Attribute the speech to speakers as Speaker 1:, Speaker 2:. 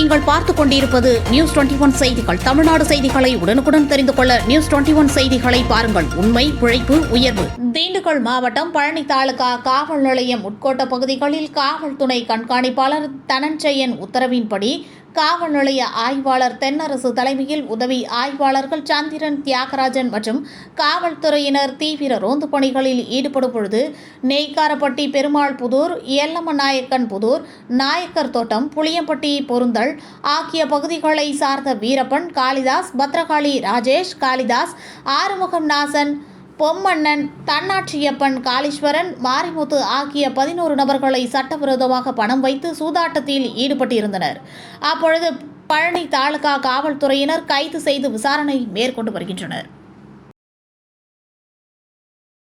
Speaker 1: நீங்கள் பார்த்துக் கொண்டிருப்பது நியூஸ் 21 செய்திகள். தமிழ்நாடு செய்திகளை உடனுக்குடன் தெரிந்து கொள்ள நியூஸ் 21 செய்திகளை பாருங்கள். உண்மை, உழைப்பு, உயர்வு. திண்டுக்கல் மாவட்டம் பழனி தாலுகா காவல் நிலையம் உட்கோட்ட பகுதிகளில் காவல் துணை கண்காணிப்பாளர் தனஞ்சயன் உத்தரவின்படி காவல் நிலைய ஆய்வாளர் தென்னரசு தலைமையில் உதவி ஆய்வாளர்கள் சந்திரன், தியாகராஜன் மற்றும் காவல்துறையினர் தீவிர ரோந்து பணிகளில் ஈடுபடும் பொழுது நெய்க்காரப்பட்டி, பெருமாள் புதூர், எல்லம்மநாயக்கன் புதூர், நாயக்கர் தோட்டம், புளியம்பட்டி, பொருந்தல் ஆகிய பகுதிகளை சார்ந்த வீரப்பன், காளிதாஸ், பத்ரகாளி, ராஜேஷ், காளிதாஸ், ஆறுமுகம், நாசன், பொம்மண்ணன், தன்னாட்சியப்பன், காளீஸ்வரன், மாரிமுத்து ஆகிய 11 நபர்களை சட்டவிரோதமாக பணம் வைத்து சூதாட்டத்தில் ஈடுபட்டிருந்தனர். அப்பொழுது பழனி தாலுகா காவல்துறையினர் கைது செய்து விசாரணை மேற்கொண்டு வருகின்றனர்.